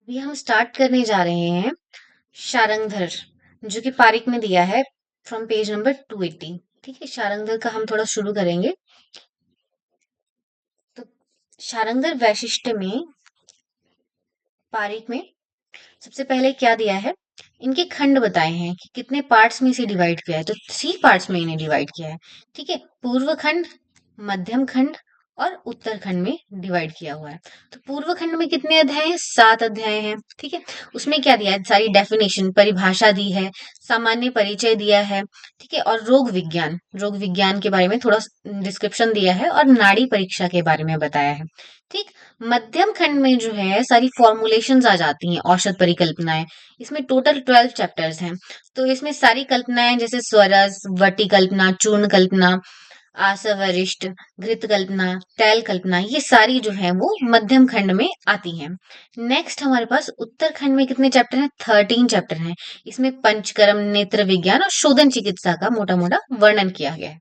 अभी हम स्टार्ट करने जा रहे हैं शारंगधर, जो कि पारिक में दिया है फ्रॉम पेज नंबर 280। ठीक है, शारंगधर का हम थोड़ा शुरू करेंगे। तो शारंगधर वैशिष्ट्य में पारिक में सबसे पहले क्या दिया है, इनके खंड बताए हैं कि कितने पार्ट्स में इसे डिवाइड किया है। तो 3 पार्ट्स में इन्हें डिवाइड किया है। ठीक है, पूर्व खंड, मध्यम खंड और उत्तर खंड में डिवाइड किया हुआ है। तो पूर्व खंड में कितने अध्याय हैं? 7 अध्याय हैं। ठीक है, उसमें क्या दिया है? सारी डेफिनेशन, परिभाषा दी है, सामान्य परिचय दिया है। ठीक है, और रोग विज्ञान के बारे में थोड़ा डिस्क्रिप्शन दिया है और नाड़ी परीक्षा के बारे में बताया है। ठीक, मध्यम खंड में जो है सारी फॉर्मुलेशंस आ जाती हैं, औषध परिकल्पनाएं। इसमें टोटल 12 चैप्टर्स हैं। तो इसमें सारी कल्पनाएं जैसे स्वरस, वटी कल्पना, चूर्ण कल्पना, आसवरिष्ट, घृत कल्पना, तैल कल्पना, ये सारी जो है वो मध्यम खंड में आती हैं। नेक्स्ट हमारे पास उत्तर खंड में कितने चैप्टर हैं? 13 चैप्टर हैं। इसमें पंचकर्म, नेत्र विज्ञान और शोधन चिकित्सा का मोटा मोटा वर्णन किया गया है।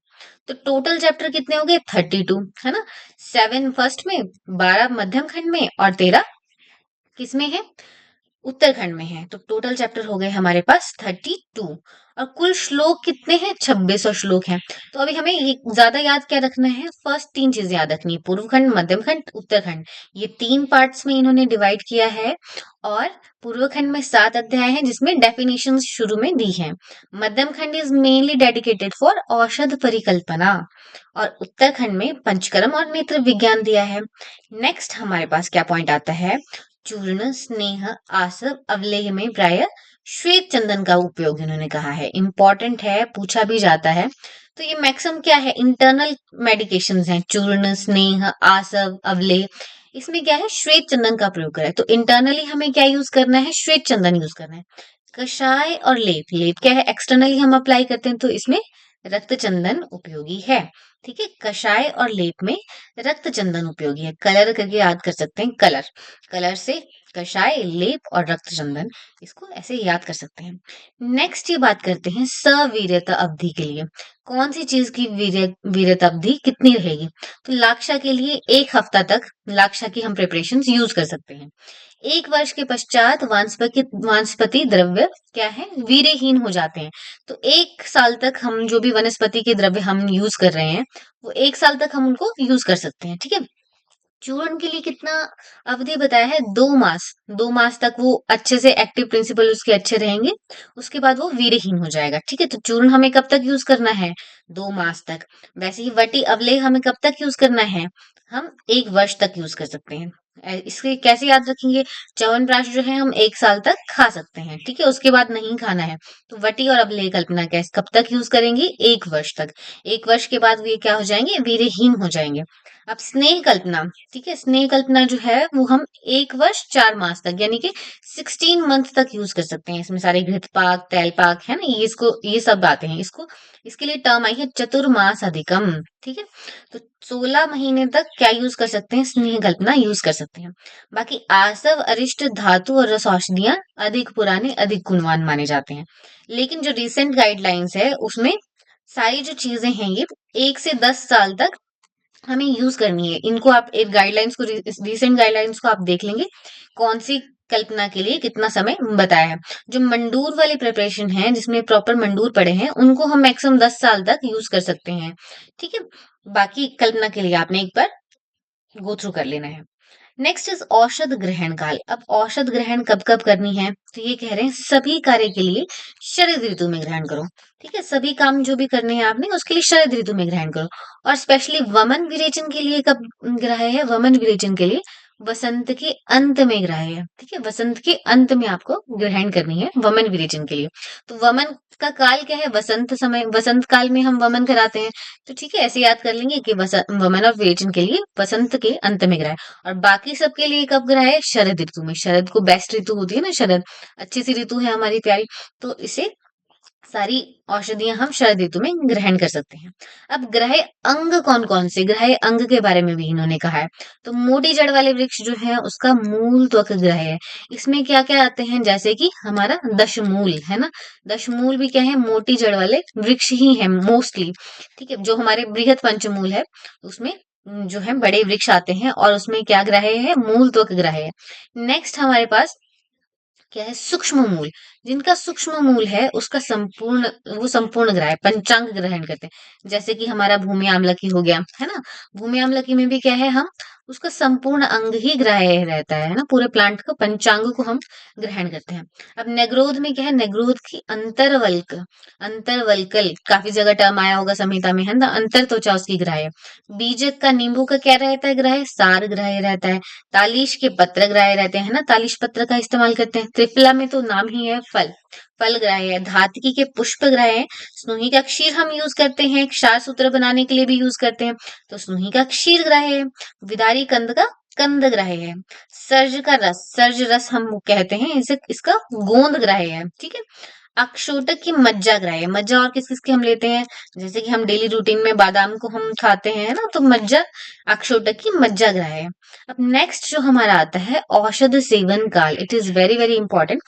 तो टोटल चैप्टर कितने हो गए? 32, है ना। 7 फर्स्ट में, 12 मध्यम खंड में और 13 किसमें है? उत्तराखंड में है। तो टोटल चैप्टर हो गए हमारे पास 32। और कुल श्लोक कितने हैं? 2600 श्लोक हैं। तो अभी हमें ये ज्यादा याद क्या रखना है? फर्स्ट 3 चीजें याद रखनी है, पूर्व खंड, मध्यम खंड, उत्तराखंड। ये 3 पार्ट्स में इन्होंने डिवाइड किया है। और पूर्व खंड में 7 अध्याय हैं जिसमें डेफिनेशन शुरू में दी है। मध्यम खंड इज मेनली डेडिकेटेड फॉर औषध परिकल्पना और उत्तराखंड में पंचकर्म और नेत्र विज्ञान दिया है। नेक्स्ट हमारे पास क्या पॉइंट आता है? चूर्ण, स्नेह, आसव, अवलेह में प्राय श्वेत चंदन का उपयोग इन्होंने कहा है। इंपॉर्टेंट है, पूछा भी जाता है। तो ये मैक्सिमम क्या है? इंटरनल मेडिकेशंस हैं। चूर्ण, स्नेह, आसव, अवलेह, इसमें क्या है? श्वेत चंदन का प्रयोग करा है। तो इंटरनली हमें क्या यूज करना है? श्वेत चंदन यूज करना है। कषाय और लेप, लेप क्या है? एक्सटर्नली हम अप्लाई करते हैं, तो इसमें रक्त चंदन उपयोगी है। ठीक है, कषाय और लेप में रक्त चंदन उपयोगी है। कलर करके याद कर सकते हैं, कलर, कलर से कषाय, लेप और रक्त चंदन, इसको ऐसे याद कर सकते हैं। नेक्स्ट ये बात करते हैं सवीर्यता अवधि के लिए। कौन सी चीज की वीर्यता अवधि कितनी रहेगी? तो लाक्षा के लिए 1 हफ्ता तक लाक्षा की हम प्रिपरेशन यूज कर सकते हैं। 1 वर्ष के पश्चात वानस्पति द्रव्य क्या है? वीर्यहीन हो जाते हैं। तो 1 साल तक हम जो भी वनस्पति के द्रव्य हम यूज कर रहे हैं, वो 1 साल तक हम उनको यूज कर सकते हैं। ठीक है, चूर्ण के लिए कितना अवधि बताया है? 2 मास। 2 मास तक वो अच्छे से एक्टिव प्रिंसिपल उसके अच्छे रहेंगे, उसके बाद वो वीर्यहीन हो जाएगा। ठीक है, तो चूर्ण हमें कब तक यूज करना है? 2 मास तक। वैसे ही वटी अवलेह हमें कब तक यूज करना है? हम 1 वर्ष तक यूज कर सकते हैं। इसके कैसे याद रखेंगे? च्यवनप्राश जो है हम 1 साल तक खा सकते हैं। ठीक है, उसके बाद नहीं खाना है। तो वटी और अवलेह कल्पना कैसे कब तक यूज करेंगे? 1 वर्ष तक। 1 वर्ष के बाद ये क्या हो जाएंगे? वीर्यहीन हो जाएंगे। अब स्नेह कल्पना, ठीक है, स्नेह कल्पना जो है वो हम 1 वर्ष 4 मास तक, यानी कि 16 मंथ तक यूज कर सकते हैं। इसमें सारे घृतपाक, तैलपाक है ना, ये इसको ये सब आते हैं। इसको इसके लिए टर्म आई है चतुर्मास अधिकम। ठीक है, तो 16 महीने तक क्या यूज कर सकते हैं? स्नेह कल्पना यूज कर सकते हैं। बाकी आसव, अरिष्ट, धातु और रस औषधियां अधिक पुराने, अधिक गुणवान माने जाते हैं। लेकिन जो रिसेंट गाइडलाइंस है उसमें सारी जो चीजें हैं ये 1 से 10 साल तक हमें यूज करनी है। इनको आप एक गाइडलाइंस को, रिसेंट गाइडलाइंस को आप देख लेंगे, कौन सी कल्पना के लिए कितना समय बताया है। जो मंडूर वाली प्रिपरेशन है, जिसमें प्रॉपर मंडूर पड़े हैं, उनको हम मैक्सिमम 10 साल तक यूज कर सकते हैं। ठीक है, बाकी कल्पना के लिए आपने एक बार गो थ्रू कर लेना है। नेक्स्ट इज औषध ग्रहण काल। अब औषध ग्रहण कब कब करनी है? तो ये कह रहे हैं सभी कार्य के लिए शरद ऋतु में ग्रहण करो। ठीक है, सभी काम जो भी करने हैं आपने उसके लिए शरद ऋतु में ग्रहण करो। और स्पेशली वमन विरेचन के लिए कब ग्रह है? वमन विरेचन के लिए वसंत के अंत में ग्रह है। ठीक है, वसंत के अंत में आपको ग्रहण करनी है वमन विरेचन के लिए। तो वमन का काल क्या है? वसंत समय, वसंत काल में हम वमन कराते हैं। तो ठीक है, ऐसे याद कर लेंगे कि वमन और विरेचन के लिए वसंत के अंत में ग्रह। और बाकी सबके लिए कब ग्रह है? शरद ऋतु में। शरद को बेस्ट ऋतु होती है ना, शरद अच्छी सी ऋतु है हमारी प्यारी। तो इसे सारी औषधियां हम शरद ऋतु में ग्रहण कर सकते हैं। अब ग्रह अंग कौन कौन से? ग्रह अंग के बारे में भी इन्होंने कहा है। तो मोटी जड़ वाले वृक्ष जो है उसका मूल त्वक ग्रह है। इसमें क्या क्या आते हैं? जैसे कि हमारा दशमूल है ना, दशमूल भी क्या है? मोटी जड़ वाले वृक्ष ही है मोस्टली। ठीक है, जो हमारे बृहद पंचमूल है उसमें जो है बड़े वृक्ष आते हैं, और उसमें क्या ग्रह है? मूल त्वक ग्रह है। नेक्स्ट हमारे पास क्या है, सूक्ष्म मूल। जिनका सूक्ष्म मूल है उसका संपूर्ण, वो संपूर्ण ग्रह है, पंचांग ग्रहण करते हैं। जैसे कि हमारा भूमि आमलकी हो गया है ना, भूमि आमलकी में भी क्या है, हम उसका संपूर्ण अंग ही ग्राह्य रहता है ना, पूरे प्लांट का पंचांग को हम ग्रहण करते हैं। अब नेग्रोध में क्या है, नेग्रोध की अंतरवल्क, अंतरवल्कल काफी जगह टर्म आया होगा संहिता में, है ना, अंतर त्वचा उसकी ग्राह्य। बीजक का, नींबू का क्या रहता है ग्राह्य, सार ग्राह्य रहता है। तालीश के पत्र ग्राह्य रहते हैं ना, तालीश पत्र का इस्तेमाल करते हैं। त्रिफला में तो नाम ही है फल, फल ग्राह्य है। धातकी के पुष्प ग्राह्य है। स्नोही का क्षीर हम यूज करते हैं, क्षार सूत्र बनाने के लिए भी यूज करते हैं, तो स्नोही का क्षीर ग्राह्य है। विदारी कंद का कंद ग्राह्य है। सर्ज का रस, सर्ज रस हम कहते हैं इसे, इसका गोंद ग्राह्य है। ठीक है। अक्षोटक की मज्जा ग्राह्य, मज्जा और किस किस की हम लेते हैं, जैसे कि हम डेली रूटीन में बादाम को हम खाते हैं ना, तो मज्जा, अक्षोटक की मज्जा ग्राह्य है। अब नेक्स्ट जो हमारा आता है औषध सेवन काल, it is very very important.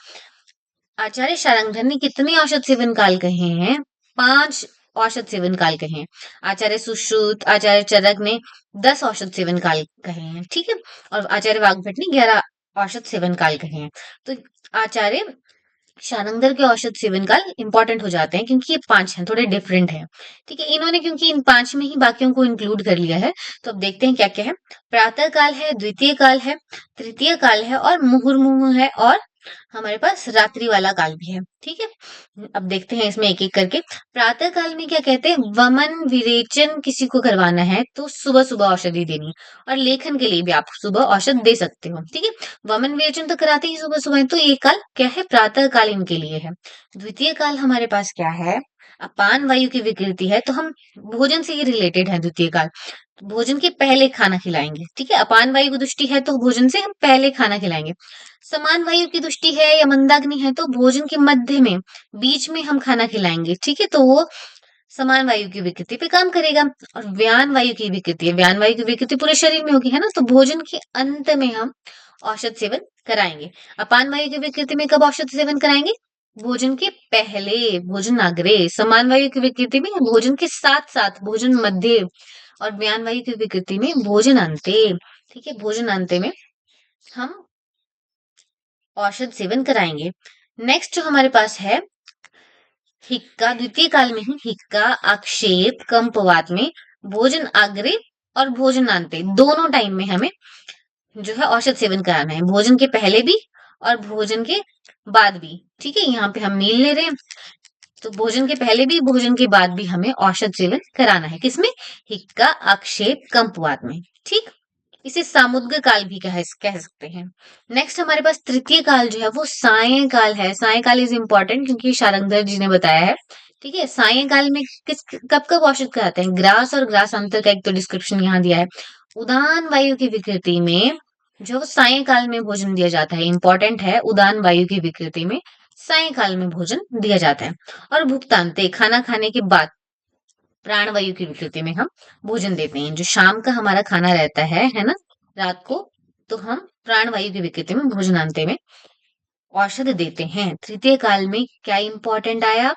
Acharya Sharangdhar ने कितने औषध सेवन काल कहे हैं, 5 औषध सेवन काल कहे हैं। आचार्य सुश्रुत, आचार्य चरक ने 10 औषध सेवन काल कहे हैं। ठीक है। और आचार्य वाग्भट ने 11 औषध सेवन काल कहे हैं। तो आचार्य शारंगधर के औषध सेवन काल इंपॉर्टेंट हो जाते हैं क्योंकि ये 5 हैं, थोड़े डिफरेंट हैं। ठीक है। इन्होंने क्योंकि इन 5 में ही बाकियों को इंक्लूड कर लिया है, तो अब देखते हैं क्या क्या है। प्रातः काल है, द्वितीय काल है, तृतीय काल है और मुहुर्मुहु है, और हमारे पास रात्रि वाला काल भी है। ठीक है। अब देखते हैं इसमें एक एक करके। प्रातः काल में क्या कहते हैं, वमन विरेचन किसी को करवाना है तो सुबह सुबह औषधि देनी है, और लेखन के लिए भी आप सुबह औषध दे सकते हो। ठीक है। वमन विरेचन तो कराते ही सुबह सुबह है, तो ये काल क्या है, प्रातः काल इनके लिए है। द्वितीय काल हमारे पास क्या है, अपान वायु की विकृति है, तो हम भोजन से ही रिलेटेड है द्वितीय काल। भोजन के पहले खाना खिलाएंगे। ठीक है। अपान वायु की दृष्टि है तो भोजन से हम पहले खाना खिलाएंगे। समान वायु की दृष्टि है या मंदाग्नि है तो भोजन के मध्य में, बीच में हम खाना खिलाएंगे। ठीक है। तो वो समान वायु की विकृति पे काम करेगा। और व्यान वायु की विकृति है, व्यान वायु की विकृति पूरे शरीर में होगी, है ना, तो भोजन के अंत में हम औषध सेवन कराएंगे। अपान वायु की विकृति में कब औषध सेवन कराएंगे, भोजन के पहले, भोजन अग्रे। समान वायु की विकृति में भोजन के साथ साथ, भोजन मध्य। और व्यान वायु की विकृति में भोजन अंते। ठीक है। भोजन अंते में हम औषध सेवन कराएंगे। नेक्स्ट जो हमारे पास है हिक्का, द्वितीय काल में ही हिक्का, आक्षेप, कंपवात में भोजन आग्रे और भोजनांते, दोनों टाइम में हमें जो है औषध सेवन कराना है, भोजन के पहले भी और भोजन के बाद भी। ठीक है। यहाँ पे हम मील ले रहे हैं, तो भोजन के पहले भी भोजन के बाद भी हमें औषध सेवन कराना है, किसमें, हिक्का, आक्षेप, कंपवात में। ठीक। इसे सामुद्र काल भी कह सकते हैं। नेक्स्ट हमारे पास तृतीय काल जो है वो सायं काल है। सायं काल इज इंपॉर्टेंट क्योंकि शारंगधर जी ने बताया है। ठीक है। सायं काल में किस, कब कब औषध कराते हैं, ग्रास और ग्रास अंतर का एक तो डिस्क्रिप्शन यहाँ दिया है। उदान वायु की विकृति में जो सायं काल में भोजन दिया जाता है, इंपॉर्टेंट है, उदान वायु की विकृति में सायं काल में भोजन दिया जाता है। और भुक्तांते, खाना खाने के बाद प्राण वायु की विकृति में हम भोजन देते हैं। जो शाम का हमारा खाना रहता है ना, रात को, तो हम प्राण वायु की विकृति में भोजनांते में औषध देते हैं। तृतीय काल में क्या इंपॉर्टेंट आया,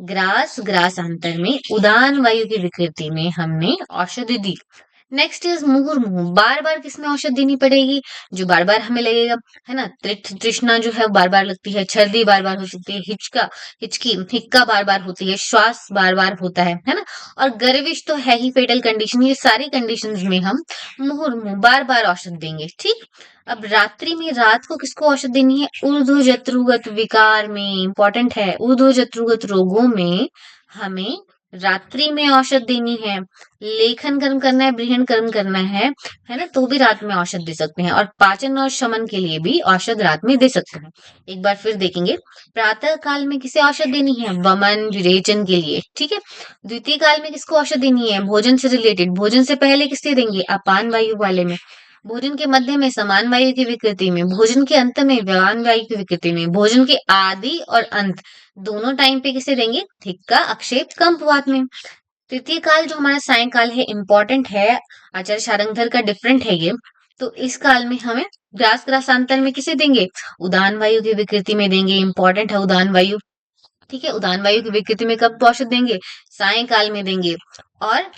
ग्रास, ग्रासांतर में उदान वायु की विकृति में हमने औषधि दी। नेक्स्ट इज मुहुर्मुहु, बार बार किसमें औषध देनी पड़ेगी, जो बार बार हमें लगेगा, है ना, तृष्णा जो है बार बार लगती है, छर्दी बार बार हो सकती है, हिचकी, हिक्का बार बार होती है, श्वास बार बार होता है ना, और गर्विश तो है ही फेटल कंडीशन। ये सारी कंडीशंस में हम मुहुर्मुहु बार बार औषध देंगे। ठीक। अब रात्रि में, रात को किसको औषध देनी है, ऊर्ध्व जत्रुगत विकार में, इंपॉर्टेंट है, ऊर्ध्व जत्रुगत रोगों में हमें रात्रि में औषध देनी है। लेखन कर्म करना है, बृहन कर्म करना है ना, तो भी रात में औषध दे सकते हैं। और पाचन और शमन के लिए भी औषध रात में दे सकते हैं। एक बार फिर देखेंगे, प्रातः काल में किसे औषध देनी है, वमन विरेचन के लिए। ठीक है। द्वितीय काल में किसको औषध देनी है, भोजन से रिलेटेड, भोजन से पहले किससे देंगे, अपान वायु वाले में। भोजन के मध्य में समान वायु की विकृति में, भोजन के अंत में व्यान वायु की विकृति में, भोजन के आदि और अंत दोनों टाइम पे किसे देंगे, हिक्का, अक्षेप, कंपवात में। तृतीय काल जो हमारा सायंकाल है, इंपॉर्टेंट है, आचार्य शारंगधर का डिफरेंट है ये। तो इस काल में हमें ग्रास, ग्रासांतर में किसे देंगे, उदान वायु की विकृति में देंगे, इंपॉर्टेंट है उदान वायु। ठीक है। उदान वायु की विकृति में कब औषध देंगे, सायंकाल में देंगे। और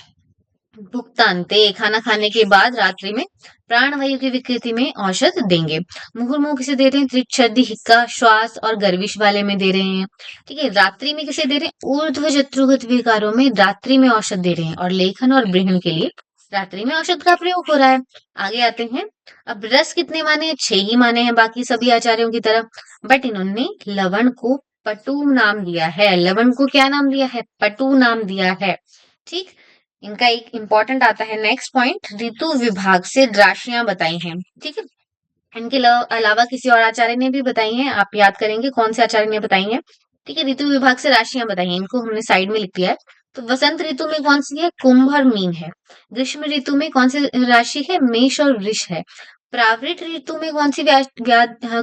भुगतान ते खाना खाने के बाद रात्रि में प्राणवायु की विकृति में औषध देंगे। मुहुर्मुहु किसे दे रहे हैं? त्रिक, छर्दी, हिक्का, श्वास और गर्विश वाले में दे रहे हैं। ठीक है, रात्रि में किसे दे रहे हैं? ऊर्ध्व जत्रुगत विकारों में रात्रि में औषध दे रहे हैं, और लेखन और ब्रहण के लिए रात्रि में औषध का प्रयोग हो रहा है। आगे आते हैं। अब रस कितने माने हैं? 6 ही माने हैं, बाकी सभी आचार्यों की तरह। बट इन्होंने लवण को पटु नाम दिया है। लवण को क्या नाम दिया है? पटु नाम दिया है। ठीक। इनका एक इंपॉर्टेंट आता है नेक्स्ट पॉइंट, ऋतु विभाग से राशियां बताई हैं। ठीक है, इनके अलावा किसी और आचार्य ने भी बताई हैं, आप याद करेंगे कौन से आचार्य ने बताई हैं। ठीक है, ऋतु विभाग से राशियां बताई हैं, इनको हमने साइड में लिख दिया है। तो वसंत ऋतु में कौन सी है? कुंभ और मीन है। ग्रीष्म ऋतु में कौन सी राशि है? मेष और वृष है। प्रावृत ऋतु में कौन सी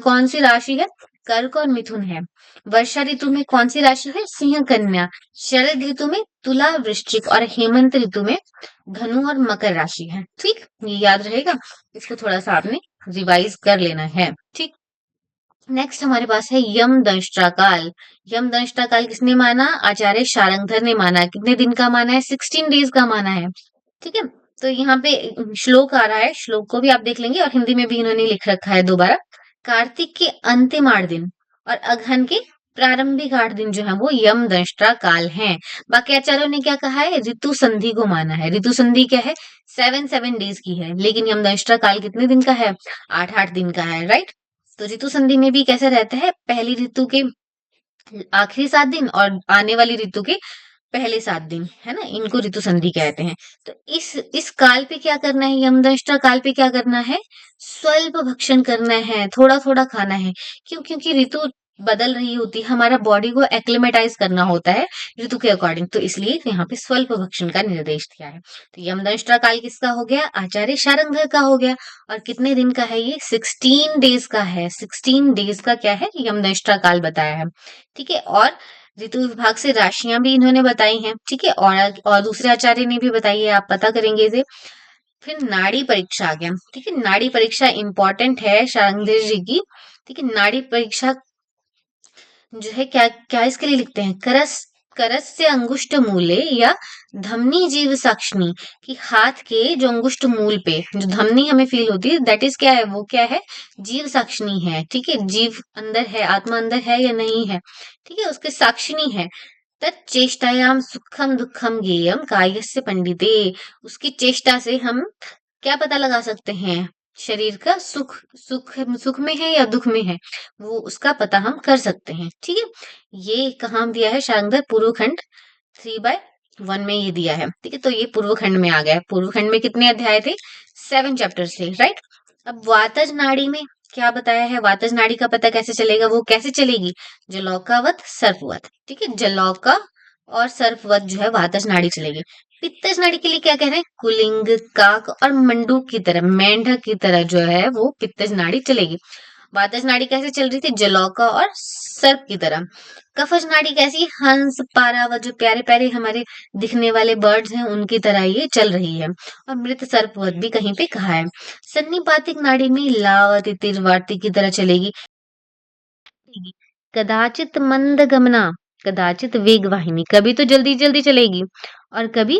कौन सी राशि है? कर्क और मिथुन है। वर्षा ऋतु में कौन सी राशि है? सिंह, कन्या। शरद ऋतु में तुला, वृश्चिक, और हेमंत ऋतु में धनु और मकर राशि है। ठीक, ये याद रहेगा, इसको थोड़ा सा आपने रिवाइज कर लेना है। ठीक। नेक्स्ट हमारे पास है यम दंष्ट्रा काल। यम दंष्ट्रा काल किसने माना? आचार्य शारंगधर ने माना। कितने दिन का माना है? 16 डेज का माना है। ठीक है, तो यहाँ पे श्लोक आ रहा है, श्लोक को भी आप देख लेंगे और हिंदी में भी इन्होंने लिख रखा है दोबारा। कार्तिक के अंतिम 8 दिन और अगहन के प्रारंभिक 8 दिन जो है वो यम दंष्ट्रा काल हैं। बाकी आचार्यों ने क्या कहा है? ऋतु संधि को माना है। ऋतु संधि क्या है? 7 डेज की है, लेकिन यम दंष्ट्रा काल कितने दिन का है? 8 दिन का है, राइट। तो ऋतु संधि में भी कैसा रहता है? पहली ऋतु के आखिरी 7 दिन और आने वाली ऋतु के पहले 7 दिन, है ना, इनको ऋतु संधि कहते हैं। तो इस काल पे क्या करना है? यमदंष्ट्रा काल पे क्या करना है? स्वल्प भक्षण करना है, थोड़ा थोड़ा खाना है। क्यों? क्योंकि ऋतु बदल रही होती है, हमारा बॉडी को एक्लिमेटाइज करना होता है ऋतु के अकॉर्डिंग, तो इसलिए यहाँ पे स्वल्प भक्षण का निर्देश दिया है। तो यमदंष्ट्रा काल किसका हो गया? आचार्य शारंगधर का हो गया। और कितने दिन का है ये? 16 डेज का है। 16 डेज का क्या है? यमदंष्ट्रा काल बताया है। ठीक है, और ऋतु विभाग से राशियां भी इन्होंने बताई हैं। ठीक है, और दूसरे आचार्य ने भी बताई है, आप पता करेंगे इसे। फिर नाड़ी परीक्षा आ गया। ठीक है, नाड़ी परीक्षा इंपॉर्टेंट है शारंगधर जी की। ठीक है, नाड़ी परीक्षा जो है क्या क्या इसके लिए लिखते हैं? करस करस से अंगुष्ठ मूले या धमनी जीव साक्षिणी, कि हाथ के जो अंगुष्ठ मूल पे जो धमनी हमें फील होती है, दैट इज क्या है? वो क्या है? जीव साक्षिणी है। ठीक है, जीव अंदर है, आत्मा अंदर है या नहीं है? ठीक है, उसके साक्षिणी है। तच्चेष्टायाम सुखम दुखम ज्ञेयम कायस्य पंडिते, उसकी चेष्टा से हम क्या पता लगा सकते हैं? शरीर का सुख सुख सुख में है या दुख में है, वो उसका पता हम कर सकते हैं। ठीक है, ये कहाँ दिया है? शारंगधर पूर्व खंड 3/1 में ये दिया है। ठीक है, तो ये पूर्व खंड में आ गया है। पूर्व खंड में कितने अध्याय थे? 7 चैप्टर्स थे, राइट। अब वातज नाड़ी में क्या बताया है? वातज नाड़ी का पता कैसे चलेगा? वो कैसे चलेगी? जलौकावत सर्पवत। ठीक है, जलौका और सर्पवत जो है वातज नाड़ी चलेगी। पित्तज नाड़ी के लिए क्या कह रहे हैं? कुलिंग, काक और मंडूक की तरह, मेंढक की तरह जो है वो पित्तज नाड़ी चलेगी। वातज नाड़ी कैसे चल रही थी? जलौका और सर्प की तरह। कफज नाड़ी कैसी? हंस, पारावत, जो प्यारे प्यारे हमारे दिखने वाले बर्ड्स हैं उनकी तरह ये चल रही है। और मृत सर्पवत भी कहीं पे कहा है। सन्निपातिक नाड़ी में लाव, तितिर, वार्तिक की तरह चलेगी। कदाचित मंद गमना, कदाचित वेग वाहिनी, कभी तो जल्दी जल्दी चलेगी और कभी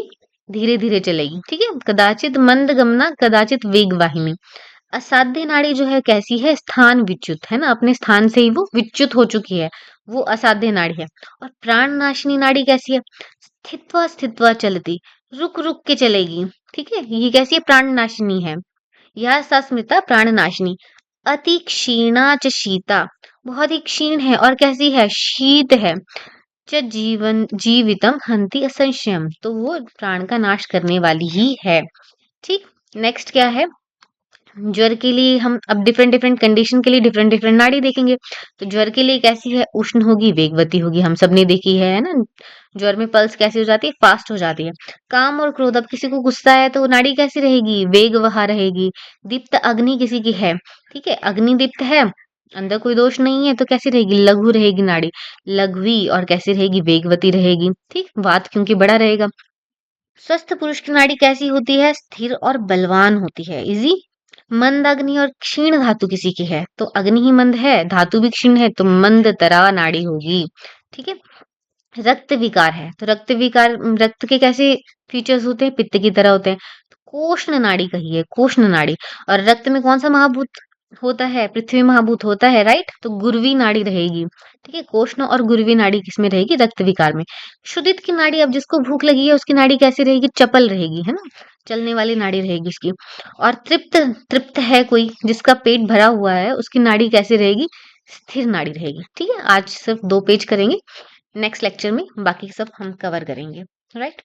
धीरे धीरे चलेगी। ठीक है, कदाचित मंद गमना, कदाचित वेग वाहिनी। असाध्य नाड़ी जो है कैसी है? स्थान विच्युत, है ना, अपने स्थान से ही वो विच्युत हो चुकी है, वो असाध्य नाड़ी है। और प्राण नाशिनी नाड़ी कैसी है? स्थित्वा स्थित्वा चलती, रुक रुक के चलेगी। ठीक है, ये कैसी है? प्राण नाशिनी है। यह सस्मृता प्राण नाशिनी। अति क्षीणा च शीता, बहुत ही क्षीण है और कैसी है? शीत है। च जीवन जीवितम हंति असंशयम, तो वो प्राण का नाश करने वाली ही है। ठीक, नेक्स्ट क्या है? ज्वर के लिए हम अब डिफरेंट डिफरेंट कंडीशन के लिए डिफरेंट डिफरेंट नाड़ी देखेंगे। तो ज्वर के लिए कैसी है? उष्ण होगी, वेगवती होगी, हम सबने देखी है ना। ज्वर में पल्स कैसी हो जाती है? फास्ट हो जाती है। काम और क्रोध, अब किसी को गुस्सा है तो नाड़ी कैसी रहेगी? वेग वहा रहेगी। दीप्त अग्नि किसी की है, ठीक है, अग्नि दीप्त है, अंदर कोई दोष नहीं है, तो कैसी रहेगी? लघु रहेगी नाड़ी, लघुवी, और कैसी रहेगी? वेगवती रहेगी। ठीक, वात क्योंकि बड़ा रहेगा। स्वस्थ पुरुष की नाड़ी कैसी होती है? स्थिर और बलवान होती है। इजी। मंद अग्नि और क्षीण धातु किसी की है, तो अग्नि ही मंद है, धातु भी क्षीण है, तो मंद तरा नाड़ी होगी। ठीक है, रक्त विकार है, तो रक्त विकार रक्त के कैसे फीचर्स होते हैं, पित्त की तरह होते हैं। तो कोष्ण नाड़ी कही है, कोष्ण नाड़ी। और रक्त में कौन सा महाभूत होता है, पृथ्वी महाभूत होता है, राइट। तो गुरवी नाड़ी रहेगी, ठीक है। कोष्ण और गुरवी नाड़ी किसमें रहेगी, रक्त विकार में। क्षुधित की नाड़ी, अब जिसको भूख लगी है उसकी नाड़ी कैसी रहेगी, चपल रहेगी, है ना, चलने वाली नाड़ी रहेगी उसकी। और तृप्त, तृप्त है कोई जिसका पेट भरा हुआ है, उसकी नाड़ी कैसी रहेगी, स्थिर नाड़ी रहेगी, ठीक है। आज सिर्फ 2 पेज करेंगे, नेक्स्ट लेक्चर में बाकी सब हम कवर करेंगे, राइट।